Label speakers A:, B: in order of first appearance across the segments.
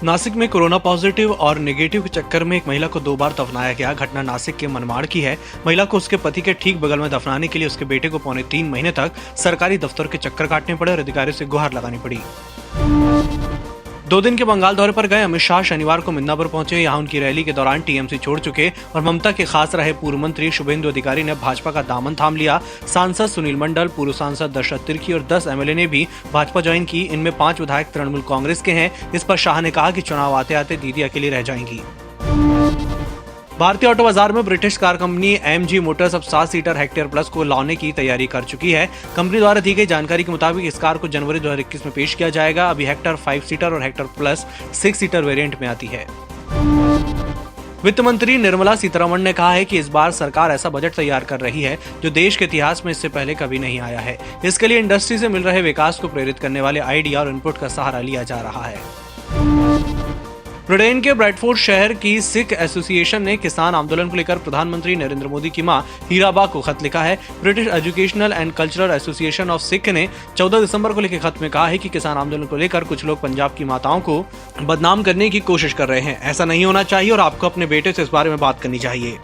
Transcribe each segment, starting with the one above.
A: नासिक में corona positive और negative के चक्कर में एक महिला को 2 बार दफनाया गया। घटना नासिक के मनमाड़ की है। महिला को उसके पति के ठीक बगल में दफनाने के लिए उसके बेटे को पौने 3 महीने तक सरकारी दफ्तर के चक्कर काटने पड़े और अधिकारियों से गुहार लगानी पड़ी। 2 दिन के बंगाल दौरे पर गए अमित शाह शनिवार को मिदनापुर पहुंचे। यहां उनकी रैली के दौरान टीएमसी छोड़ चुके और ममता के खास रहे पूर्व मंत्री शुभेंदु अधिकारी ने भाजपा का दामन थाम लिया। सांसद सुनील मंडल, पूर्व सांसद दशरथ तिर्की और 10 एमएलए ने भी भाजपा ज्वाइन की। इनमें 5 विधायक तृणमूल कांग्रेस के हैं। इस पर शाह ने कहा कि चुनाव आते आते दीदी अकेली रह जाएंगी। भारतीय ऑटो बाजार में British car company MG Motors अब 7 सीटर हेक्टेयर प्लस को लाने की तैयारी कर चुकी है। कंपनी द्वारा दी गई जानकारी के मुताबिक इस कार को जनवरी 2021 में पेश किया जाएगा। अभी हेक्टर 5 सीटर और हेक्टर प्लस 6 सीटर वेरिएंट में आती है। वित्त मंत्री निर्मला सीतारमण ने कहा है कि इस बार सरकार ऐसा बजट तैयार कर रही है जो देश के इतिहास में इससे पहले कभी नहीं आया है। इसके लिए इंडस्ट्री से मिल रहे विकास को प्रेरित करने वाले आइडिया और इनपुट का सहारा लिया जा रहा है। ब्रिटेन के ब्रैडफोर्ड शहर की सिख एसोसिएशन ने किसान आंदोलन को लेकर प्रधानमंत्री नरेंद्र मोदी की मां हीराबा को खत लिखा है। British educational and cultural association of Sikh ने 14 दिसंबर को लिखे खत में कहा है कि किसान आंदोलन को लेकर कुछ लोग पंजाब की माताओं को बदनाम करने की कोशिश कर रहे हैं। ऐसा नहीं होना चाहिए और आपको अपने बेटे से इस बारे में बात करनी चाहिए।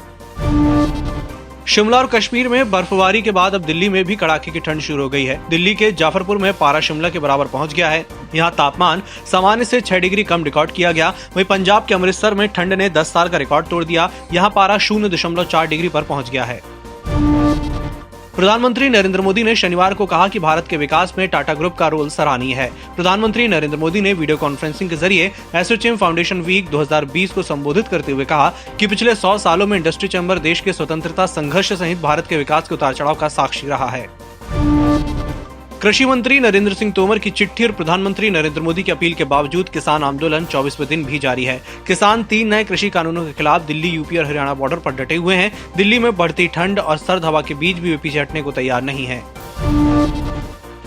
A: शिमला और कश्मीर में बर्फबारी के बाद अब दिल्ली में भी कड़ाके की ठंड शुरू हो गई है। दिल्ली के जाफरपुर में पारा शिमला के बराबर पहुंच गया है। यहाँ तापमान सामान्य से 6 डिग्री कम रिकॉर्ड किया गया। वहीं पंजाब के अमृतसर में ठंड ने 10 साल का रिकॉर्ड तोड़ दिया। यहाँ पारा 0.4 डिग्री पर पहुंच गया है। प्रधानमंत्री नरेंद्र मोदी ने शनिवार को कहा कि भारत के विकास में टाटा ग्रुप का रोल सराहनीय है। प्रधानमंत्री नरेंद्र मोदी ने वीडियो कॉन्फ्रेंसिंग के जरिए एसोचैम फाउंडेशन वीक 2020 को संबोधित करते हुए कहा कि पिछले 100 सालों में इंडस्ट्री चैम्बर देश के स्वतंत्रता संघर्ष सहित भारत के विकास के उतार चढ़ाव का साक्षी रहा है। कृषि मंत्री नरेंद्र सिंह तोमर की चिट्ठी और प्रधानमंत्री नरेंद्र मोदी की अपील के बावजूद किसान आंदोलन 24वें दिन भी जारी है। किसान 3 नए कृषि कानूनों के खिलाफ दिल्ली, यूपी और हरियाणा बॉर्डर पर डटे हुए हैं। दिल्ली में बढ़ती ठंड और सर्द हवा के बीच भी वे पीछे हटने को तैयार नहीं है।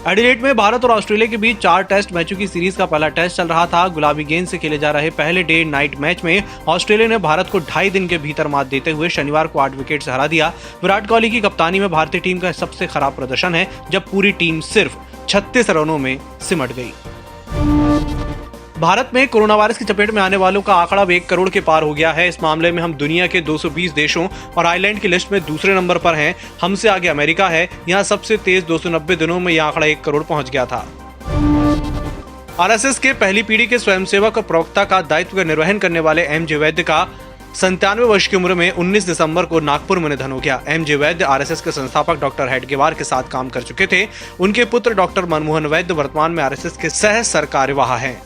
A: एडिलेड में भारत और ऑस्ट्रेलिया के बीच 4 टेस्ट मैचों की सीरीज का पहला टेस्ट चल रहा था। गुलाबी गेंद से खेले जा रहे पहले डे नाइट मैच में ऑस्ट्रेलिया ने भारत को 2.5 दिन के भीतर मात देते हुए शनिवार को 8 विकेट से हरा दिया। विराट कोहली की कप्तानी में भारतीय टीम का सबसे खराब प्रदर्शन है, जब पूरी टीम सिर्फ 36 रनों में सिमट गई। भारत में कोरोना वायरस की चपेट में आने वालों का आंकड़ा 1 करोड़ के पार हो गया है। इस मामले में हम दुनिया के 220 देशों और आइलैंड की लिस्ट में दूसरे नंबर पर हैं। हमसे आगे अमेरिका है। यहाँ सबसे तेज 290 दिनों में यह आंकड़ा 1 करोड़ पहुंच गया था। आरएसएस के पहली पीढ़ी के स्वयंसेवक और प्रवक्ता का दायित्व का निर्वहन करने वाले एमजे वैद्य का 97 वर्ष की उम्र में 19 दिसंबर को नागपुर में निधन हो गया। एमजे वैद्य आरएसएस के संस्थापक डॉक्टर हेडगेवार के साथ काम कर चुके थे। उनके पुत्र डॉक्टर मनमोहन वैद्य वर्तमान में आरएसएस के सह सरकार्यवाह हैं।